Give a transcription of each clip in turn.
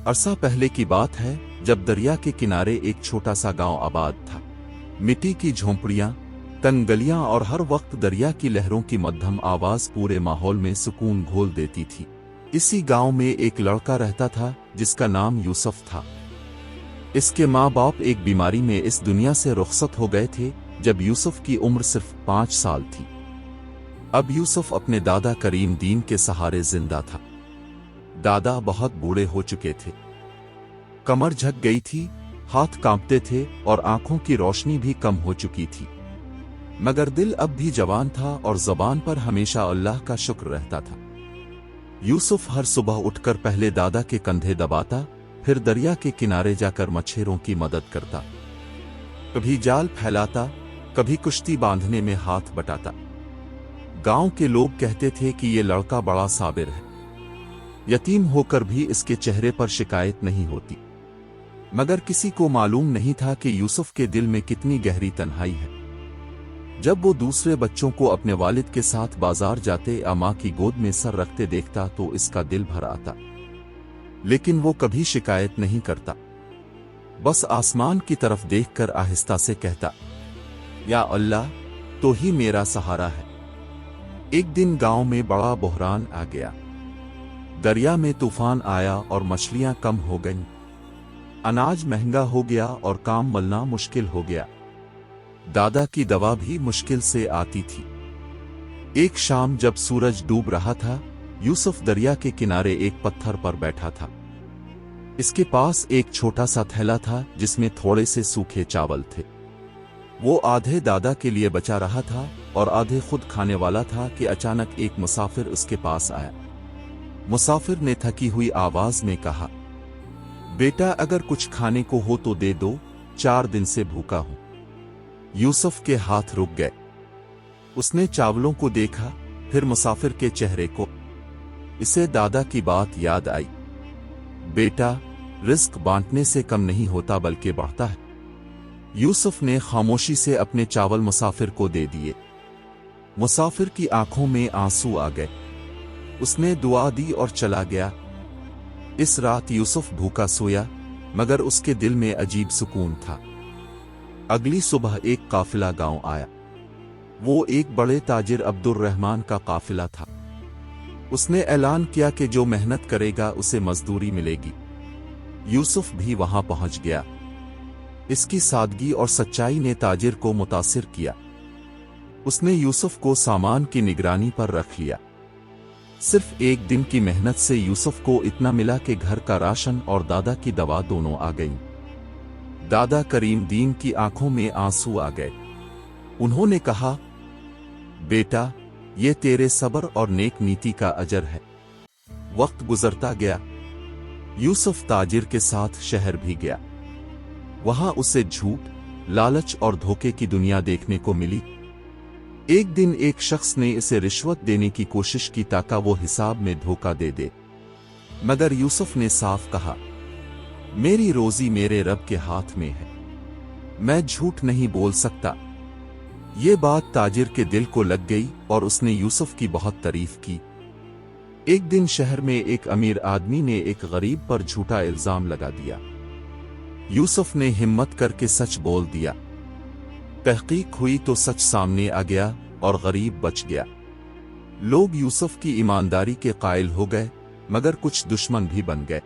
عرصہ پہلے کی بات ہے جب دریا کے کنارے ایک چھوٹا سا گاؤں آباد تھا۔ مٹی کی جھونپڑیاں، تنگ گلیاں اور ہر وقت دریا کی لہروں کی مدھم آواز پورے ماحول میں سکون گھول دیتی تھی۔ اسی گاؤں میں ایک لڑکا رہتا تھا جس کا نام یوسف تھا۔ اس کے ماں باپ ایک بیماری میں اس دنیا سے رخصت ہو گئے تھے جب یوسف کی عمر صرف 5 سال تھی۔ اب یوسف اپنے دادا کریم دین کے سہارے زندہ تھا۔ دادا بہت بوڑھے ہو چکے تھے، کمر جھک گئی تھی، ہاتھ کانپتے تھے اور آنکھوں کی روشنی بھی کم ہو چکی تھی، مگر دل اب بھی جوان تھا اور زبان پر ہمیشہ اللہ کا شکر رہتا تھا۔ یوسف ہر صبح اٹھ کر پہلے دادا کے کندھے دباتا، پھر دریا کے کنارے جا کر مچھیروں کی مدد کرتا، کبھی جال پھیلاتا، کبھی کشتی باندھنے میں ہاتھ بٹاتا۔ گاؤں کے لوگ کہتے تھے کہ یہ لڑکا بڑا صابر ہے، یتیم ہو کر بھی اس کے چہرے پر شکایت نہیں ہوتی، مگر کسی کو معلوم نہیں تھا کہ یوسف کے دل میں کتنی گہری تنہائی ہے۔ جب وہ دوسرے بچوں کو اپنے والد کے ساتھ بازار جاتے یا ماں کی گود میں سر رکھتے دیکھتا تو اس کا دل بھر آتا، لیکن وہ کبھی شکایت نہیں کرتا، بس آسمان کی طرف دیکھ کر آہستہ سے کہتا، یا اللہ، تو ہی میرا سہارا ہے۔ ایک دن گاؤں میں بڑا بحران آ گیا، دریا میں طوفان آیا اور مچھلیاں کم ہو گئیں، اناج مہنگا ہو گیا اور کام ملنا مشکل ہو گیا۔ دادا کی دوا بھی مشکل سے آتی تھی۔ ایک شام جب سورج ڈوب رہا تھا، یوسف دریا کے کنارے ایک پتھر پر بیٹھا تھا۔ اس کے پاس ایک چھوٹا سا تھیلا تھا جس میں تھوڑے سے سوکھے چاول تھے۔ وہ آدھے دادا کے لیے بچا رہا تھا اور آدھے خود کھانے والا تھا کہ اچانک ایک مسافر اس کے پاس آیا۔ مسافر نے تھکی ہوئی آواز میں کہا، بیٹا، اگر کچھ کھانے کو ہو تو دے دو، 4 دن سے بھوکا ہوں۔ یوسف کے ہاتھ رک گئے۔ اس نے چاولوں کو دیکھا، پھر مسافر کے چہرے کو۔ اسے دادا کی بات یاد آئی، بیٹا، رزق بانٹنے سے کم نہیں ہوتا بلکہ بڑھتا ہے۔ یوسف نے خاموشی سے اپنے چاول مسافر کو دے دیے۔ مسافر کی آنکھوں میں آنسو آ گئے، اس نے دعا دی اور چلا گیا۔ اس رات یوسف بھوکا سویا، مگر اس کے دل میں عجیب سکون تھا۔ اگلی صبح ایک قافلہ گاؤں آیا۔ وہ ایک بڑے تاجر عبد الرحمن کا قافلہ تھا۔ اس نے اعلان کیا کہ جو محنت کرے گا اسے مزدوری ملے گی۔ یوسف بھی وہاں پہنچ گیا۔ اس کی سادگی اور سچائی نے تاجر کو متاثر کیا۔ اس نے یوسف کو سامان کی نگرانی پر رکھ لیا۔ صرف ایک دن کی محنت سے یوسف کو اتنا ملا کہ گھر کا راشن اور دادا کی دوا دونوں آ گئیں۔ دادا کریم دین کی آنکھوں میں آنسو آ گئے۔ انہوں نے کہا، بیٹا، یہ تیرے صبر اور نیک نیتی کا اجر ہے۔ وقت گزرتا گیا۔ یوسف تاجر کے ساتھ شہر بھی گیا۔ وہاں اسے جھوٹ، لالچ اور دھوکے کی دنیا دیکھنے کو ملی۔ ایک دن ایک شخص نے اسے رشوت دینے کی کوشش کی تاکہ وہ حساب میں دھوکہ دے دے، مگر یوسف نے صاف کہا، میری روزی میرے رب کے ہاتھ میں ہے، میں جھوٹ نہیں بول سکتا۔ یہ بات تاجر کے دل کو لگ گئی اور اس نے یوسف کی بہت تعریف کی۔ ایک دن شہر میں ایک امیر آدمی نے ایک غریب پر جھوٹا الزام لگا دیا۔ یوسف نے ہمت کر کے سچ بول دیا۔ تحقیق ہوئی تو سچ سامنے آ گیا اور غریب بچ گیا۔ لوگ یوسف کی ایمانداری کے قائل ہو گئے، مگر کچھ دشمن بھی بن گئے۔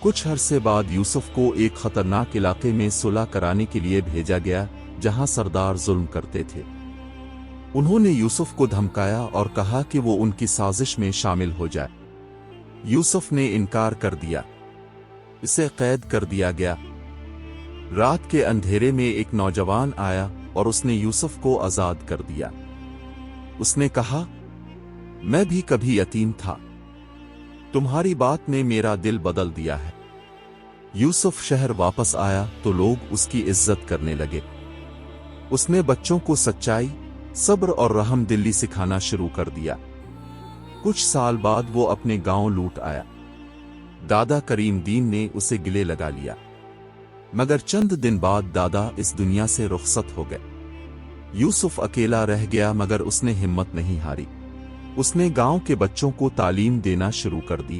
کچھ عرصے بعد یوسف کو ایک خطرناک علاقے میں صلح کرانے کے لیے بھیجا گیا جہاں سردار ظلم کرتے تھے۔ انہوں نے یوسف کو دھمکایا اور کہا کہ وہ ان کی سازش میں شامل ہو جائے۔ یوسف نے انکار کر دیا۔ اسے قید کر دیا گیا۔ رات کے اندھیرے میں ایک نوجوان آیا اور اس نے یوسف کو آزاد کر دیا۔ اس نے کہا، میں بھی کبھی یتیم تھا، تمہاری بات نے میرا دل بدل دیا ہے۔ یوسف شہر واپس آیا تو لوگ اس کی عزت کرنے لگے۔ اس نے بچوں کو سچائی، صبر اور رحم دلی سکھانا شروع کر دیا۔ کچھ سال بعد وہ اپنے گاؤں لوٹ آیا۔ دادا کریم دین نے اسے گلے لگا لیا، مگر چند دن بعد دادا اس دنیا سے رخصت ہو گئے۔ یوسف اکیلا رہ گیا مگر اس نے ہمت نہیں ہاری۔ اس نے گاؤں کے بچوں کو تعلیم دینا شروع کر دی۔